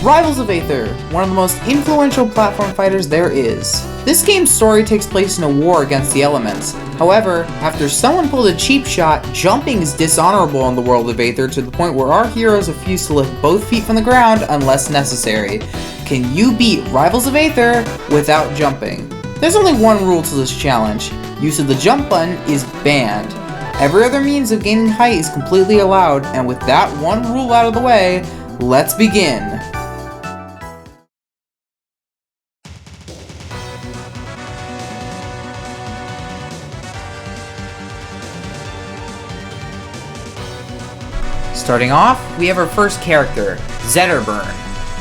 Rivals of Aether, one of the most influential platform fighters there is. This game's story takes place in a war against the elements. However, after someone pulled a cheap shot, jumping is dishonorable in the world of Aether to the point where our heroes refuse to lift both feet from the ground unless necessary. Can you beat Rivals of Aether without jumping? There's only one rule to this challenge. Use of the jump button is banned. Every other means of gaining height is completely allowed, and with that one rule out of the way, let's begin. Starting off, we have our first character, Zetterburn.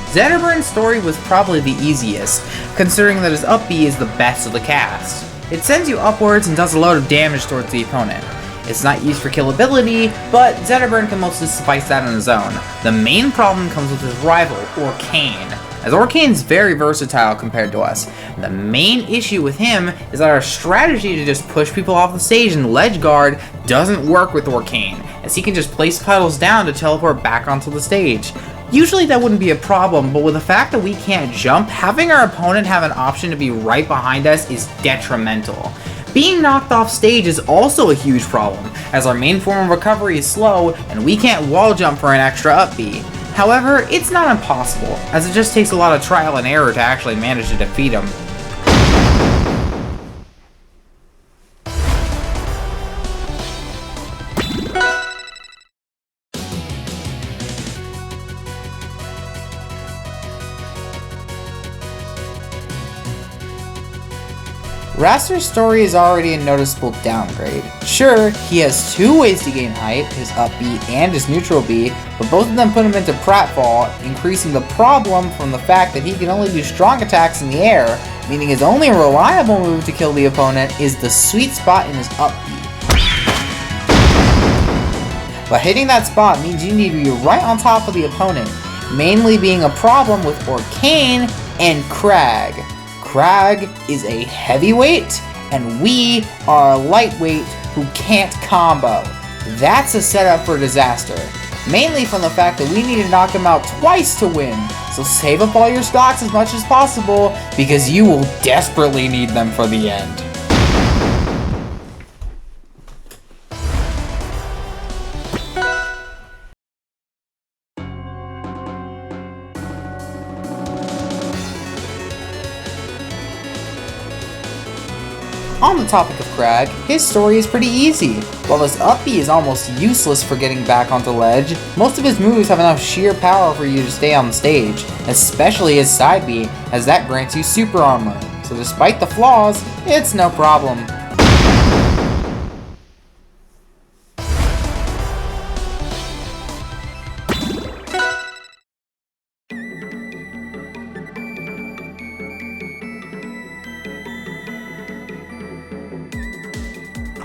Zetterburn's story was probably the easiest, considering that his up B is the best of the cast. It sends you upwards and does a load of damage towards the opponent. It's not used for kill ability, but Zetterburn can mostly suffice that on his own. The main problem comes with his rival, Orcane, as Orcane's very versatile compared to us. The main issue with him is that our strategy to just push people off the stage and ledge guard doesn't work with Orcane, as he can just place puddles down to teleport back onto the stage. Usually that wouldn't be a problem, but with the fact that we can't jump, having our opponent have an option to be right behind us is detrimental. Being knocked off stage is also a huge problem, as our main form of recovery is slow and we can't wall jump for an extra up B. However, it's not impossible, as it just takes a lot of trial and error to actually manage to defeat him. Raster's story is already a noticeable downgrade. Sure, he has two ways to gain height, his up B and his neutral B, but both of them put him into pratfall, increasing the problem from the fact that he can only do strong attacks in the air, meaning his only reliable move to kill the opponent is the sweet spot in his up B. But hitting that spot means you need to be right on top of the opponent, mainly being a problem with Orcane and Crag. Crag is a heavyweight, and we are a lightweight who can't combo. That's a setup for disaster, mainly from the fact that we need to knock him out twice to win, so save up all your stocks as much as possible, because you will desperately need them for the end. On the topic of Crag, his story is pretty easy. While his up B is almost useless for getting back onto ledge, most of his moves have enough sheer power for you to stay on the stage, especially his side B, as that grants you super armor. So despite the flaws, it's no problem.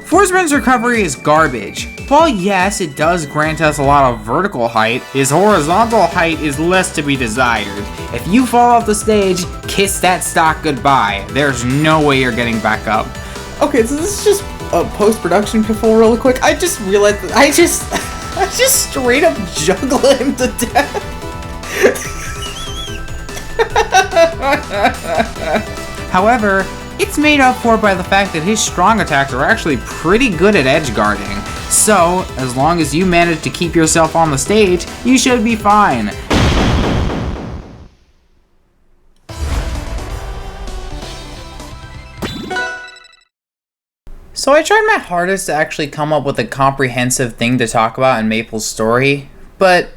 Forsman's recovery is garbage. While yes, it does grant us a lot of vertical height, his horizontal height is less to be desired. If you fall off the stage, kiss that stock goodbye. There's no way you're getting back up. Okay, so this is just a post-production piffle really quick. I just realized that I just straight up juggle him to death. However, it's made up for by the fact that his strong attacks are actually pretty good at edge guarding. So, as long as you manage to keep yourself on the stage, you should be fine. So I tried my hardest to actually come up with a comprehensive thing to talk about in Maple's story, but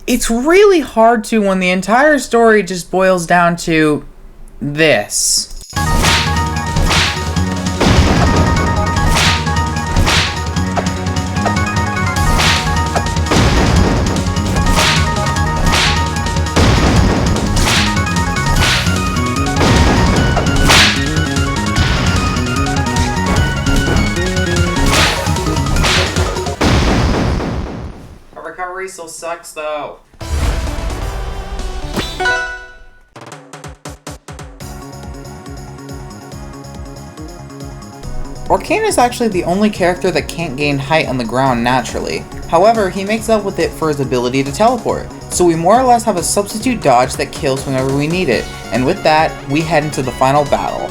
it's really hard to when the entire story just boils down to this. Recovery still sucks though. Orcane is actually the only character that can't gain height on the ground naturally. However, he makes up with it for his ability to teleport. So we more or less have a substitute dodge that kills whenever we need it, and with that, we head into the final battle.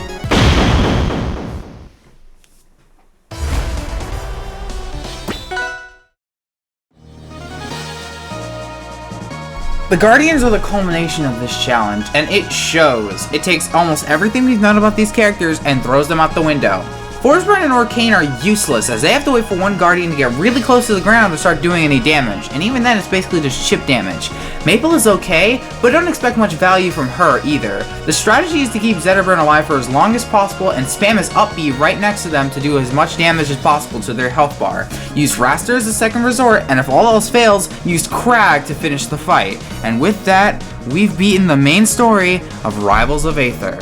The Guardians are the culmination of this challenge, and it shows. It takes almost everything we've known about these characters and throws them out the window. Forceburn and Orcane are useless, as they have to wait for one Guardian to get really close to the ground to start doing any damage, and even then it's basically just chip damage. Maple is okay, but don't expect much value from her either. The strategy is to keep Zetterburn alive for as long as possible and spam his up B right next to them to do as much damage as possible to their health bar. Use Raster as a second resort, and if all else fails, use Crag to finish the fight. And with that, we've beaten the main story of Rivals of Aether.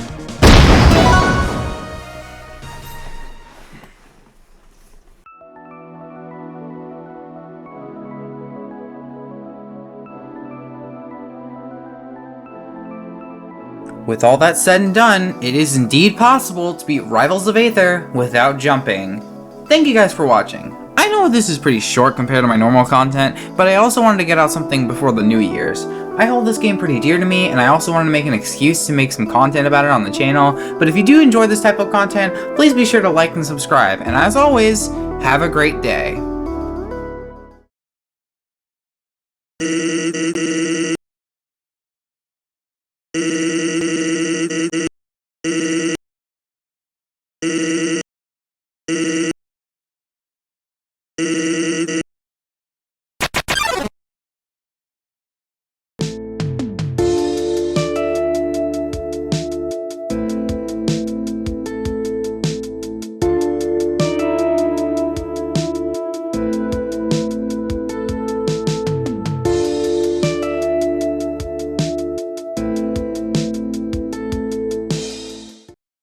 With all that said and done, it is indeed possible to beat Rivals of Aether without jumping. Thank you guys for watching. I know this is pretty short compared to my normal content, but I also wanted to get out something before the New Year's. I hold this game pretty dear to me, and I also wanted to make an excuse to make some content about it on the channel, but if you do enjoy this type of content, please be sure to like and subscribe, and as always, have a great day.